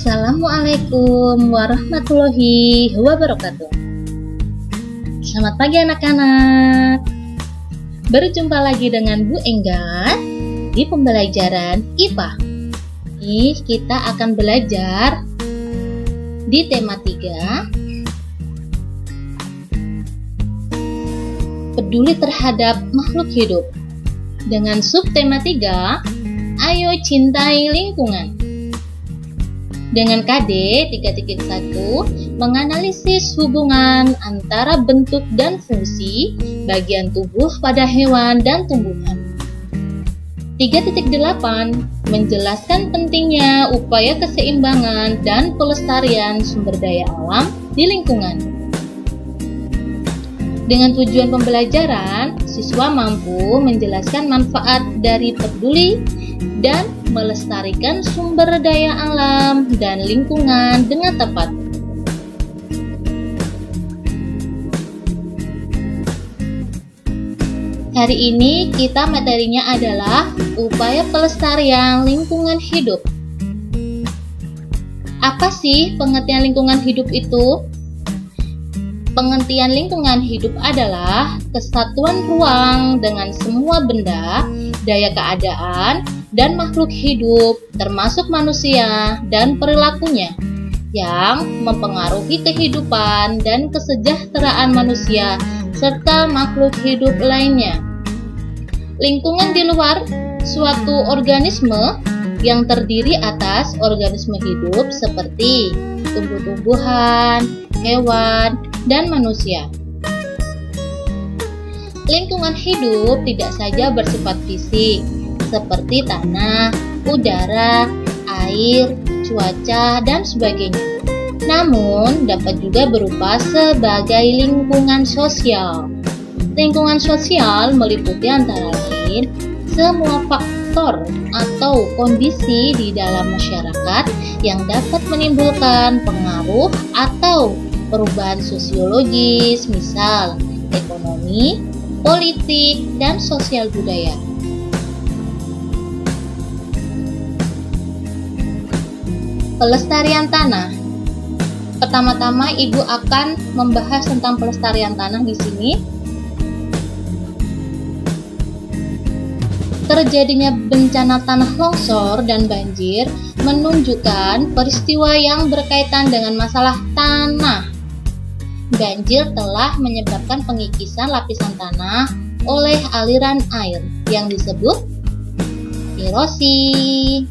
Assalamualaikum warahmatullahi wabarakatuh. Selamat pagi anak-anak. Berjumpa lagi dengan Bu Enggar di pembelajaran IPA. Ini kita akan belajar di tema 3, peduli terhadap makhluk hidup. Dengan subtema 3, ayo cintai lingkungan. Dengan KD 3.1 menganalisis hubungan antara bentuk dan fungsi bagian tubuh pada hewan dan tumbuhan. 3.8 menjelaskan pentingnya upaya keseimbangan dan pelestarian sumber daya alam di lingkungan. Dengan tujuan pembelajaran, siswa mampu menjelaskan manfaat dari peduli dan melestarikan sumber daya alam dan lingkungan dengan tepat. Hari ini kita materinya adalah upaya pelestarian lingkungan hidup. Apa sih pengertian lingkungan hidup itu? Pengertian lingkungan hidup adalah kesatuan ruang dengan semua benda, daya keadaan, dan makhluk hidup, termasuk manusia dan perilakunya, yang mempengaruhi kehidupan dan kesejahteraan manusia serta makhluk hidup lainnya. Lingkungan di luar suatu organisme yang terdiri atas organisme hidup seperti tumbuh-tumbuhan, hewan, dan manusia. Lingkungan hidup tidak saja bersifat fisik, seperti tanah, udara, air, cuaca, dan sebagainya. Namun, dapat juga berupa sebagai lingkungan sosial. Lingkungan sosial meliputi antara lain semua faktor atau kondisi di dalam masyarakat yang dapat menimbulkan pengaruh atau perubahan sosiologis, misal ekonomi, politik, dan sosial budaya. Pelestarian tanah. Pertama-tama Ibu akan membahas tentang pelestarian tanah di sini. Terjadinya bencana tanah longsor dan banjir menunjukkan peristiwa yang berkaitan dengan masalah tanah. Banjir telah menyebabkan pengikisan lapisan tanah oleh aliran air yang disebut erosi,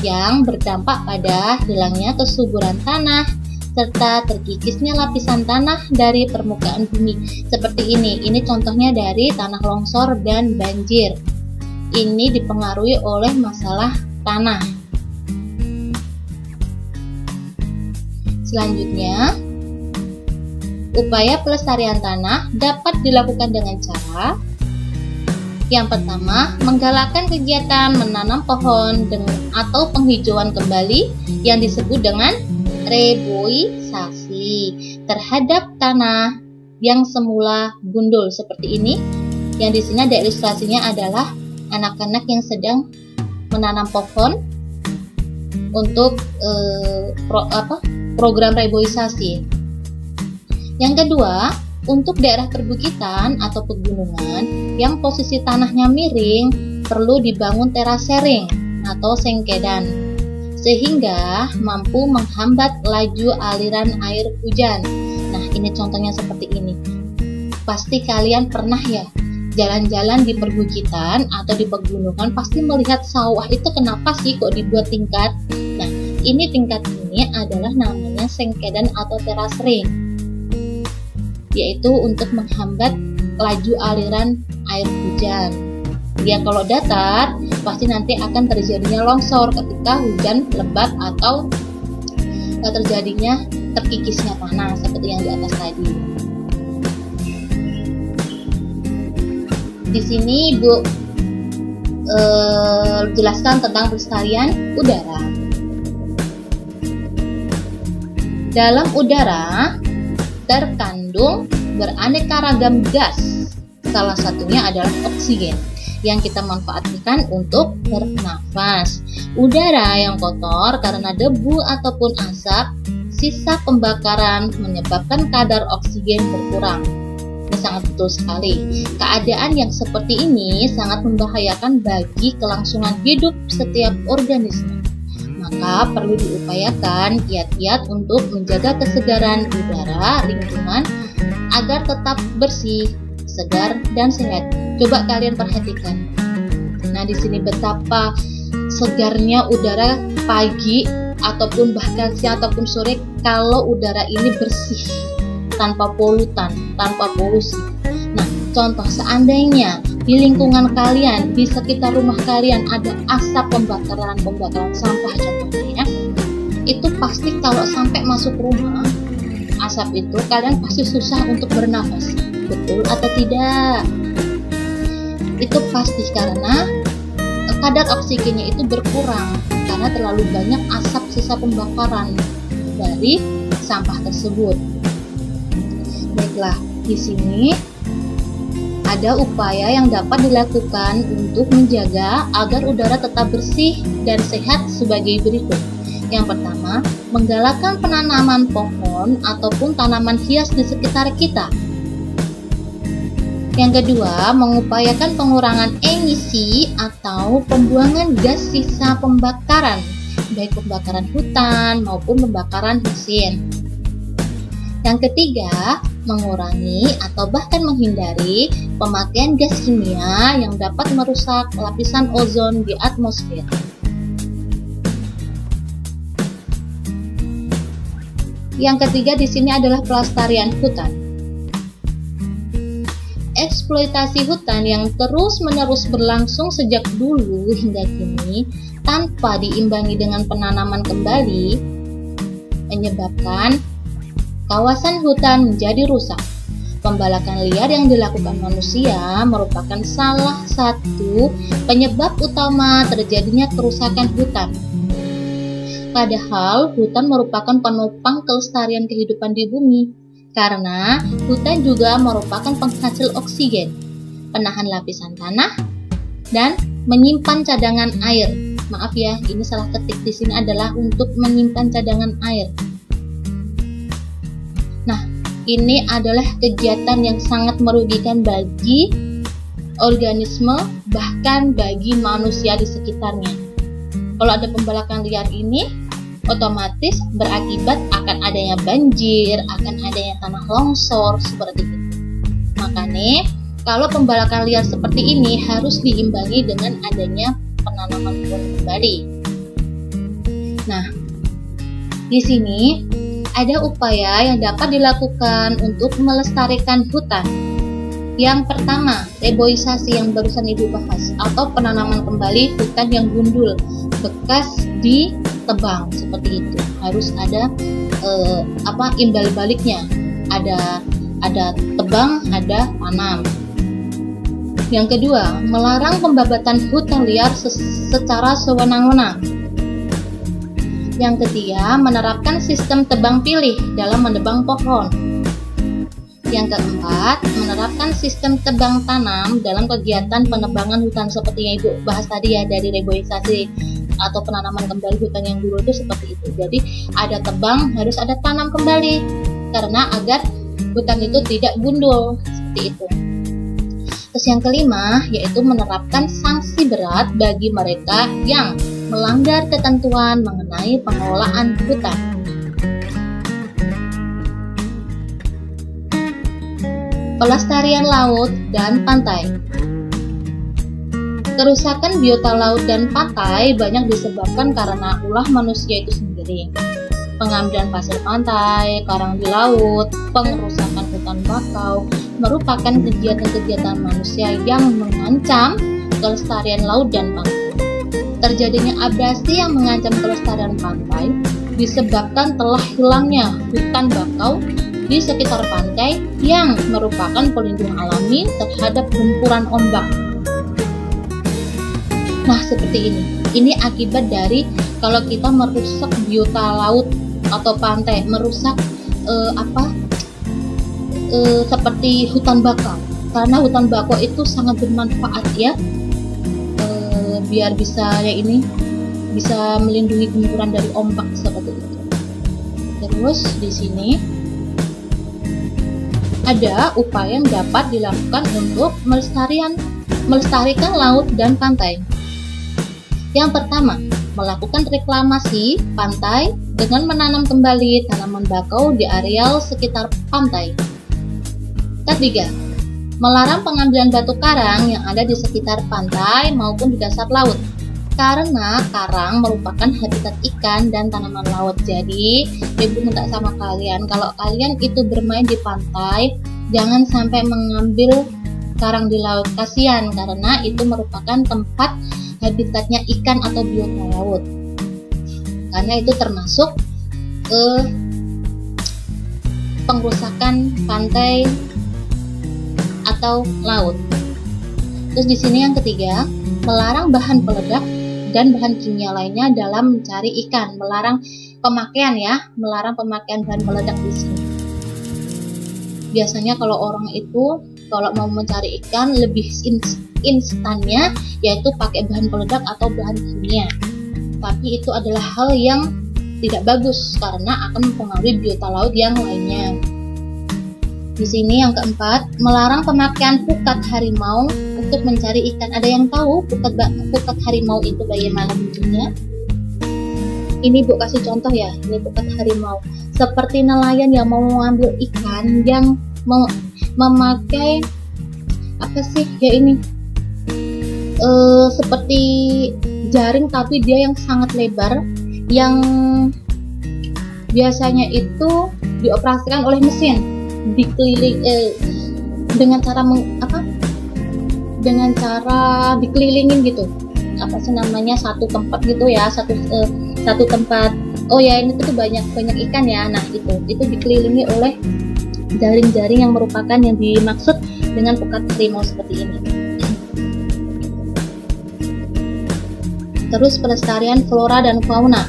yang berdampak pada hilangnya kesuburan tanah serta terkikisnya lapisan tanah dari permukaan bumi. Seperti ini contohnya dari tanah longsor dan banjir. Ini dipengaruhi oleh masalah tanah. Selanjutnya, upaya pelestarian tanah dapat dilakukan dengan cara yang pertama, menggalakkan kegiatan menanam pohon atau penghijauan kembali yang disebut dengan reboisasi terhadap tanah yang semula gundul seperti ini. Yang di sini ada ilustrasinya adalah anak-anak yang sedang menanam pohon untuk program reboisasi. Yang kedua, untuk daerah perbukitan atau pegunungan yang posisi tanahnya miring, perlu dibangun terasering atau sengkedan sehingga mampu menghambat laju aliran air hujan. Nah, ini contohnya seperti ini. Pasti kalian pernah ya jalan-jalan di perbukitan atau di pegunungan, pasti melihat sawah itu kenapa sih kok dibuat tingkat. Nah, ini tingkat ini adalah namanya sengkedan atau terasering, yaitu untuk menghambat laju aliran air hujan. Ya, kalau datar pasti nanti akan terjadinya longsor ketika hujan lebat atau terjadinya terkikisnya tanah seperti yang di atas tadi. Di sini Ibu jelaskan tentang pelestarian udara. Dalam udara terkandung beraneka ragam gas, salah satunya adalah oksigen, yang kita manfaatkan untuk bernafas. Udara yang kotor karena debu ataupun asap, sisa pembakaran menyebabkan kadar oksigen berkurang. Ini sangat betul sekali. Keadaan yang seperti ini sangat membahayakan bagi kelangsungan hidup setiap organisme. Maka perlu diupayakan kiat-kiat untuk menjaga kesegaran udara lingkungan agar tetap bersih, segar, dan sehat. Coba kalian perhatikan. Nah, di sini betapa segarnya udara pagi ataupun bahkan siang ataupun sore kalau udara ini bersih, tanpa polutan, tanpa polusi. Nah, contoh seandainya di lingkungan kalian, di sekitar rumah kalian ada asap pembakaran sampah contohnya, itu pasti kalau sampai masuk rumah, asap itu kalian pasti susah untuk bernafas. Betul atau tidak? Itu pasti karena kadar oksigennya itu berkurang karena terlalu banyak asap sisa pembakaran dari sampah tersebut. Baiklah, di sini ada upaya yang dapat dilakukan untuk menjaga agar udara tetap bersih dan sehat sebagai berikut. Yang pertama, menggalakkan penanaman pohon ataupun tanaman hias di sekitar kita. Yang kedua, mengupayakan pengurangan emisi atau pembuangan gas sisa pembakaran, baik pembakaran hutan maupun pembakaran mesin. Yang ketiga, mengurangi atau bahkan menghindari pemakaian gas kimia yang dapat merusak lapisan ozon di atmosfer. Yang ketiga di sini adalah pelestarian hutan. Eksploitasi hutan yang terus-menerus berlangsung sejak dulu hingga kini tanpa diimbangi dengan penanaman kembali menyebabkan kawasan hutan menjadi rusak. Pembalakan liar yang dilakukan manusia merupakan salah satu penyebab utama terjadinya kerusakan hutan. Padahal hutan merupakan penopang kelestarian kehidupan di bumi, karena hutan juga merupakan penghasil oksigen, penahan lapisan tanah, dan menyimpan cadangan air. Maaf ya, ini salah ketik di sini adalah untuk menyimpan cadangan air. Nah, ini adalah kegiatan yang sangat merugikan bagi organisme, bahkan bagi manusia di sekitarnya. Kalau ada pembalakan liar ini, otomatis berakibat akan adanya banjir, akan adanya tanah longsor, seperti itu. Makanya, kalau pembalakan liar seperti ini harus diimbangi dengan adanya penanaman pohon kembali. Nah, di sini ada upaya yang dapat dilakukan untuk melestarikan hutan. Yang pertama, reboisasi yang barusan Ibu bahas, atau penanaman kembali hutan yang gundul, bekas ditebang seperti itu. Harus ada imbal baliknya. Ada tebang, ada tanam. Yang kedua, melarang pembabatan hutan liar secara sewenang-wenang. Yang ketiga, menerapkan sistem tebang pilih dalam menebang pohon. Yang keempat, menerapkan sistem tebang tanam dalam kegiatan penebangan hutan seperti yang Ibu bahas tadi ya, dari reboisasi atau penanaman kembali hutan yang dulu itu seperti itu. Jadi ada tebang, harus ada tanam kembali karena agar hutan itu tidak gundul seperti itu. Terus yang kelima, yaitu menerapkan sanksi berat bagi mereka yang melanggar ketentuan mengenai pengelolaan hutan. Pelestarian laut dan pantai. Kerusakan biota laut dan pantai banyak disebabkan karena ulah manusia itu sendiri. Pengambilan pasir pantai, karang di laut, pengerusakan hutan bakau merupakan kegiatan-kegiatan manusia yang mengancam kelestarian laut dan pantai. Terjadinya abrasi yang mengancam kelestarian pantai disebabkan telah hilangnya hutan bakau di sekitar pantai yang merupakan pelindung alami terhadap gempuran ombak. Nah, seperti ini. Ini akibat dari kalau kita merusak biota laut atau pantai, merusak seperti hutan bakau. Karena hutan bakau itu sangat bermanfaat ya biar bisa bisa melindungi gempuran dari ombak seperti itu. Terus di sini ada upaya yang dapat dilakukan untuk melestarikan laut dan pantai. Yang pertama, melakukan reklamasi pantai dengan menanam kembali tanaman bakau di areal sekitar pantai. Ketiga, melarang pengambilan batu karang yang ada di sekitar pantai maupun di dasar laut, karena karang merupakan habitat ikan dan tanaman laut. Jadi, ibu minta sama kalian, kalau kalian itu bermain di pantai, jangan sampai mengambil karang di laut. Kasihan, karena itu merupakan tempat habitatnya ikan atau biota laut. Karena itu termasuk pengrusakan pantai atau laut. Terus di sini yang ketiga, melarang bahan peledak dan bahan kimia lainnya dalam mencari ikan. Melarang pemakaian melarang pemakaian bahan peledak di sini. Biasanya kalau orang itu kalau mau mencari ikan lebih instannya yaitu pakai bahan peledak atau bahan kimia. Tapi itu adalah hal yang tidak bagus karena akan mempengaruhi biota laut yang lainnya. Di sini yang keempat, melarang pemakaian pukat harimau untuk mencari ikan. Ada yang tahu pukat harimau itu bagaimana bentuknya? Ini Bu kasih contoh ya, ini pukat harimau. Seperti nelayan yang mau mengambil ikan yang mau memakai seperti jaring tapi dia yang sangat lebar, yang biasanya itu dioperasikan oleh mesin, dengan cara dikelilingin gitu, satu tempat gitu ya, satu tempat. Oh ya, ini tuh banyak ikan ya. Nah itu dikelilingi oleh jaring-jaring yang merupakan yang dimaksud dengan pukat harimau seperti ini. Terus pelestarian flora dan fauna.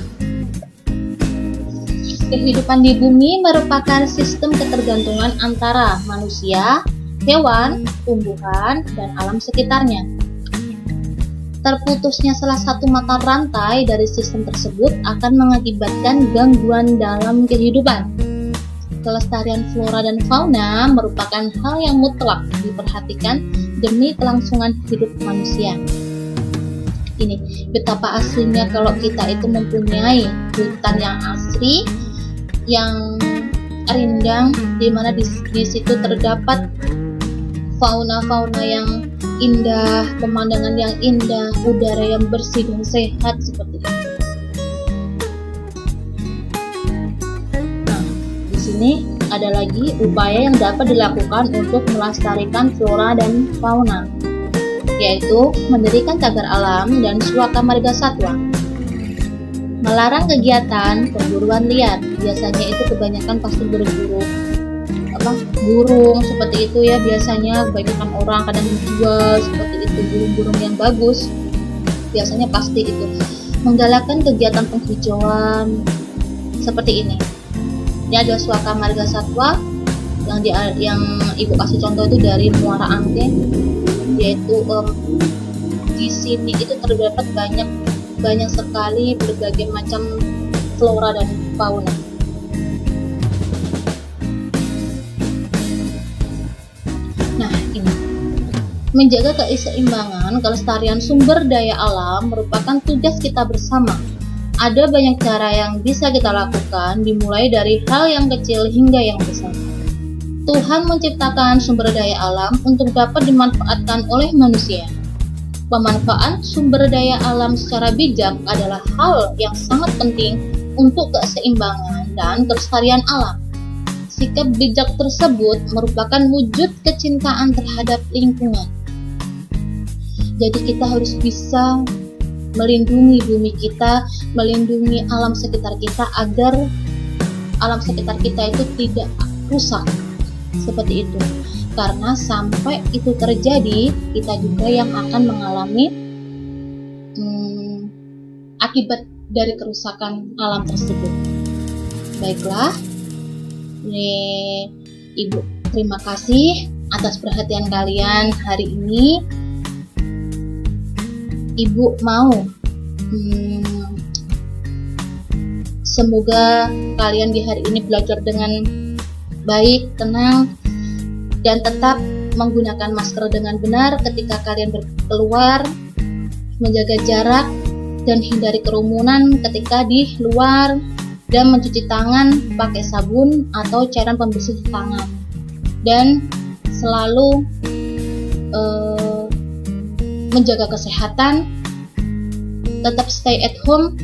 Kehidupan di bumi merupakan sistem ketergantungan antara manusia, hewan, tumbuhan, dan alam sekitarnya. Terputusnya salah satu mata rantai dari sistem tersebut akan mengakibatkan gangguan dalam kehidupan. Kelestarian flora dan fauna merupakan hal yang mutlak diperhatikan demi kelangsungan hidup manusia. Ini betapa aslinya kalau kita itu mempunyai hutan yang asri, yang rindang, di mana di situ terdapat fauna-fauna yang indah, pemandangan yang indah, udara yang bersih dan sehat seperti itu. Nah, di sini ada lagi upaya yang dapat dilakukan untuk melestarikan flora dan fauna, yaitu mendirikan cagar alam dan suaka marga satwa. Melarang kegiatan perburuan liar, biasanya itu kebanyakan pasti berburu burung seperti itu ya, biasanya kebanyakan orang kadang menjual seperti itu burung-burung yang bagus, biasanya pasti itu. Menggalakkan kegiatan penghijauan seperti ini. Ini ada suaka marga satwa yang ibu kasih contoh itu dari Muara Angke, yaitu di sini itu terdapat banyak sekali berbagai macam flora dan fauna. Nah, ini menjaga keseimbangan kelestarian sumber daya alam merupakan tugas kita bersama. Ada banyak cara yang bisa kita lakukan, dimulai dari hal yang kecil hingga yang besar. Tuhan menciptakan sumber daya alam untuk dapat dimanfaatkan oleh manusia. Pemanfaatan sumber daya alam secara bijak adalah hal yang sangat penting untuk keseimbangan dan kelestarian alam. Sikap bijak tersebut merupakan wujud kecintaan terhadap lingkungan. Jadi kita harus bisa melindungi bumi kita, melindungi alam sekitar kita agar alam sekitar kita itu tidak rusak. Seperti itu. Karena sampai itu terjadi, kita juga yang akan mengalami akibat dari kerusakan alam tersebut. Baiklah, ini Ibu terima kasih atas perhatian kalian hari ini. Ibu mau semoga kalian di hari ini belajar dengan baik, tenang, dan tetap menggunakan masker dengan benar ketika kalian keluar, menjaga jarak, dan hindari kerumunan ketika di luar, dan mencuci tangan pakai sabun atau cairan pembersih tangan. Dan selalu menjaga kesehatan, tetap stay at home,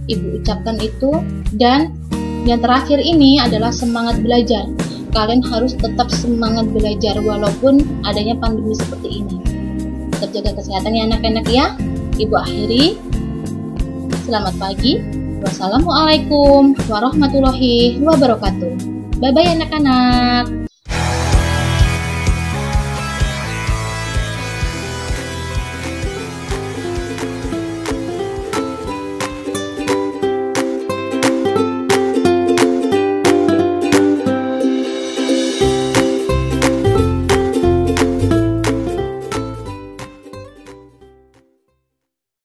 Ibu ucapkan itu. Dan yang terakhir ini adalah semangat belajar. Kalian harus tetap semangat belajar walaupun adanya pandemi seperti ini. Tetap jaga kesehatan ya anak-anak ya. Ibu akhiri. Selamat pagi. Wassalamualaikum warahmatullahi wabarakatuh. Bye-bye anak-anak.